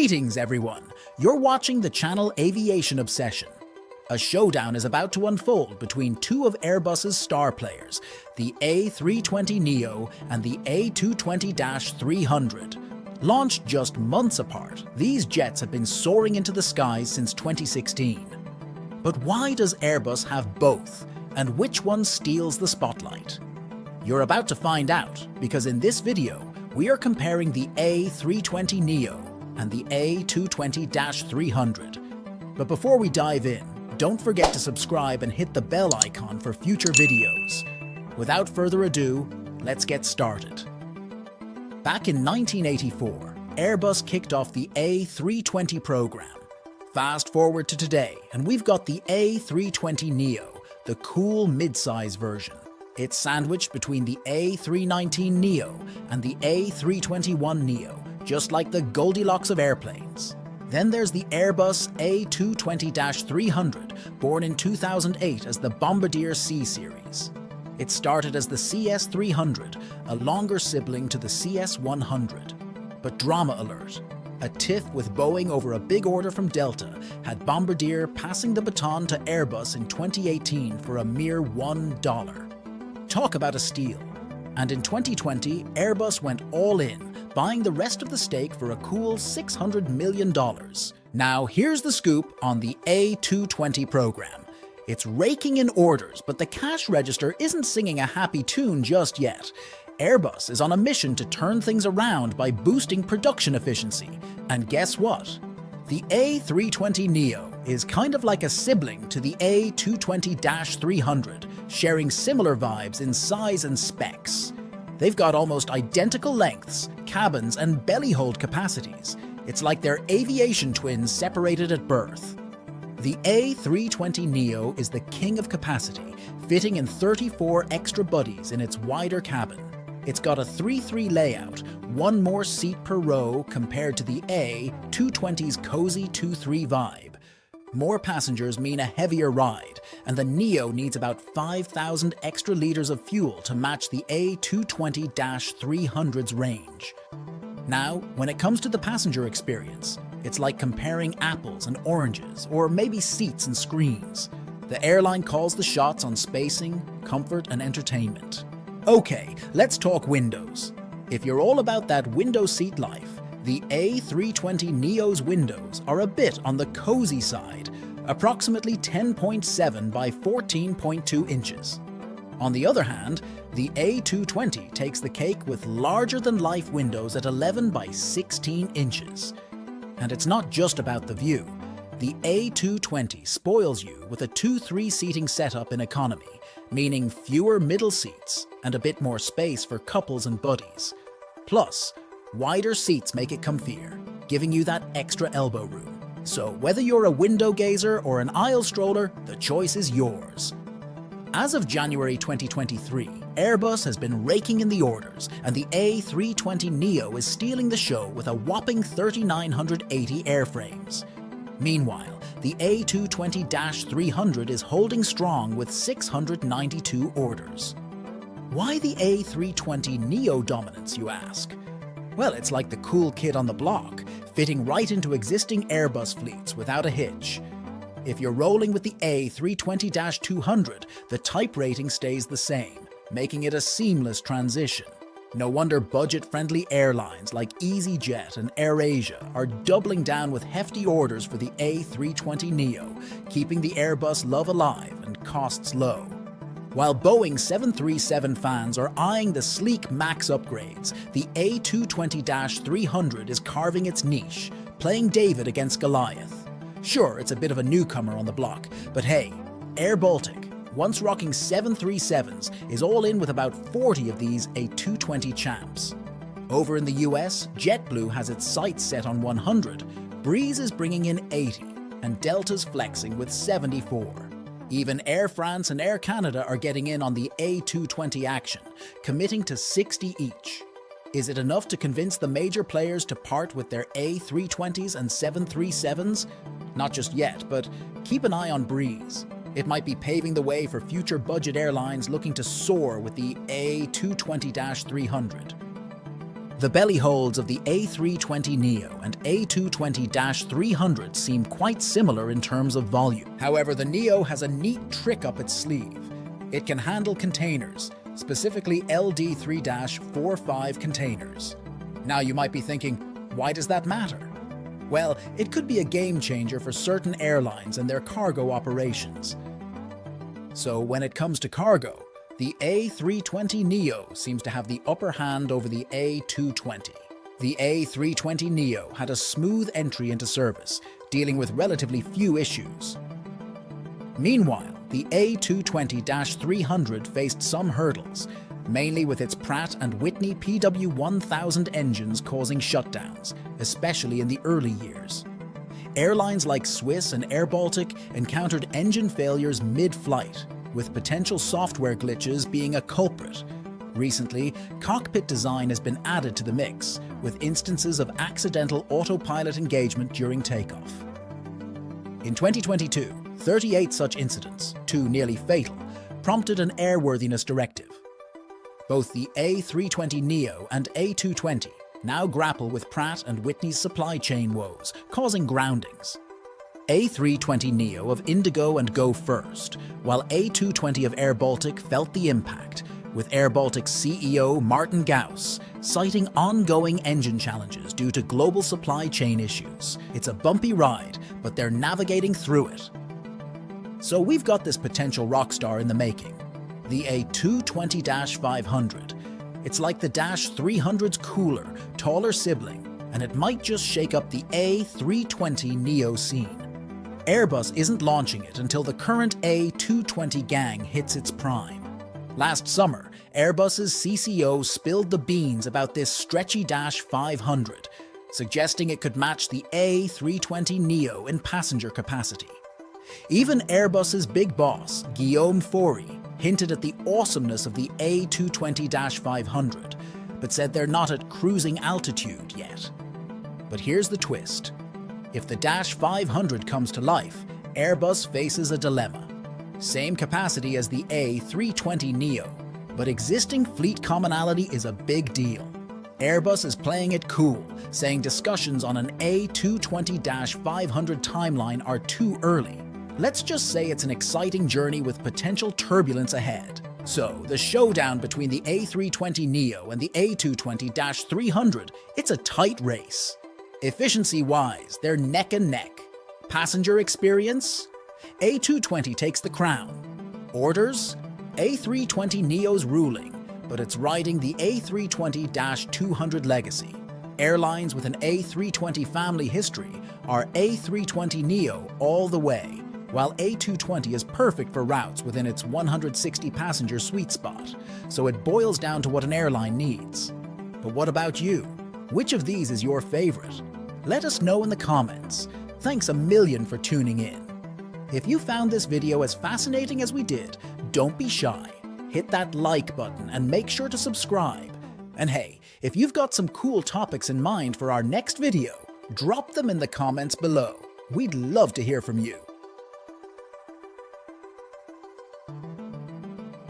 Greetings everyone! You're watching the channel Aviation Obsession. A showdown is about to unfold between two of Airbus's star players, the A320neo and the A220-300. Launched just months apart, these jets have been soaring into the skies since 2016. But why does Airbus have both, and which one steals the spotlight? You're about to find out, because in this video, we are comparing the A320neo and the A220-300. But before we dive in, don't forget to subscribe and hit the bell icon for future videos. Without further ado, let's get started. Back in 1984, Airbus kicked off the A320 program. Fast forward to today, and we've got the A320neo, the cool mid-size version. It's sandwiched between the A319neo and the A321neo, just like the Goldilocks of airplanes. Then there's the Airbus A220-300, born in 2008 as the Bombardier C series. It started as the CS300, a longer sibling to the CS100. But drama alert. A tiff with Boeing over a big order from Delta had Bombardier passing the baton to Airbus in 2018 for a mere $1. Talk about a steal. And in 2020, Airbus went all in, buying the rest of the stake for a cool $600 million. Now here's the scoop on the A220 program. It's raking in orders, but the cash register isn't singing a happy tune just yet. Airbus is on a mission to turn things around by boosting production efficiency. And guess what? The A320neo is kind of like a sibling to the A220-300, sharing similar vibes in size and specs. They've got almost identical lengths, cabins, and belly hold capacities. It's like they're aviation twins separated at birth. The A320neo is the king of capacity, fitting in 34 extra buddies in its wider cabin. It's got a 3-3 layout, one more seat per row compared to the A220's cozy 2-3 vibe. More passengers mean a heavier ride, and the Neo needs about 5,000 extra liters of fuel to match the A220-300's range. Now, when it comes to the passenger experience, it's like comparing apples and oranges, or maybe seats and screens. The airline calls the shots on spacing, comfort, and entertainment. Okay, let's talk windows. If you're all about that window seat life, the A320neo's windows are a bit on the cozy side, approximately 10.7 by 14.2 inches. On the other hand, the A220 takes the cake with larger-than-life windows at 11 by 16 inches. And it's not just about the view. The A220 spoils you with a 2-3 seating setup in economy, meaning fewer middle seats and a bit more space for couples and buddies. Plus, wider seats make it comfier, giving you that extra elbow room. So whether you're a window gazer or an aisle stroller, the choice is yours. As of January 2023, Airbus has been raking in the orders, and the A320neo is stealing the show with a whopping 3,980 airframes. Meanwhile, the A220-300 is holding strong with 692 orders. Why the A320neo dominance, you ask? Well, it's like the cool kid on the block, fitting right into existing Airbus fleets without a hitch. If you're rolling with the A320-200, the type rating stays the same, making it a seamless transition. No wonder budget-friendly airlines like EasyJet and AirAsia are doubling down with hefty orders for the A320neo, keeping the Airbus love alive and costs low. While Boeing 737 fans are eyeing the sleek MAX upgrades, the A220-300 is carving its niche, playing David against Goliath. Sure, it's a bit of a newcomer on the block, but hey, Air Baltic, once rocking 737s, is all in with about 40 of these A220 champs. Over in the US, JetBlue has its sights set on 100, Breeze is bringing in 80, and Delta's flexing with 74. Even Air France and Air Canada are getting in on the A220 action, committing to 60 each. Is it enough to convince the major players to part with their A320s and 737s? Not just yet, but keep an eye on Breeze. It might be paving the way for future budget airlines looking to soar with the A220-300. The belly holds of the A320neo and A220-300 seem quite similar in terms of volume. However, the Neo has a neat trick up its sleeve. It can handle containers, specifically LD3-45 containers. Now you might be thinking, why does that matter? Well, it could be a game changer for certain airlines and their cargo operations. So when it comes to cargo, the A320neo seems to have the upper hand over the A220. The A320neo had a smooth entry into service, dealing with relatively few issues. Meanwhile, the A220-300 faced some hurdles, mainly with its Pratt & Whitney PW1000 engines causing shutdowns, especially in the early years. Airlines like Swiss and airBaltic encountered engine failures mid-flight, with potential software glitches being a culprit. Recently, cockpit design has been added to the mix, with instances of accidental autopilot engagement during takeoff. In 2022, 38 such incidents, 2 nearly fatal, prompted an airworthiness directive. Both the A320neo and A220 now grapple with Pratt & Whitney's supply chain woes, causing groundings. A320neo of Indigo and Go First, while A220 of airBaltic felt the impact, with airBaltic's CEO Martin Gauss citing ongoing engine challenges due to global supply chain issues. It's a bumpy ride, but they're navigating through it. So we've got this potential rock star in the making, the A220-500. It's like the -300's cooler, taller sibling, and it might just shake up the A320neo scene. Airbus isn't launching it until the current A220 gang hits its prime. Last summer, Airbus's CCO spilled the beans about this stretchy -500, suggesting it could match the A320neo in passenger capacity. Even Airbus's big boss, Guillaume Faury, hinted at the awesomeness of the A220-500, but said they're not at cruising altitude yet. But here's the twist. If the -500 comes to life, Airbus faces a dilemma. Same capacity as the A320neo, but existing fleet commonality is a big deal. Airbus is playing it cool, saying discussions on an A220-500 timeline are too early. Let's just say it's an exciting journey with potential turbulence ahead. So, the showdown between the A320neo and the A220-300, it's a tight race. Efficiency-wise, they're neck and neck. Passenger experience? A220 takes the crown. Orders? A320neo's ruling, but it's riding the A320-200 legacy. Airlines with an A320 family history are A320neo all the way, while A220 is perfect for routes within its 160-passenger sweet spot, so it boils down to what an airline needs. But what about you? Which of these is your favorite? Let us know in the comments. Thanks a million for tuning in. If you found this video as fascinating as we did, don't be shy. Hit that like button and make sure to subscribe. And hey, if you've got some cool topics in mind for our next video, drop them in the comments below. We'd love to hear from you.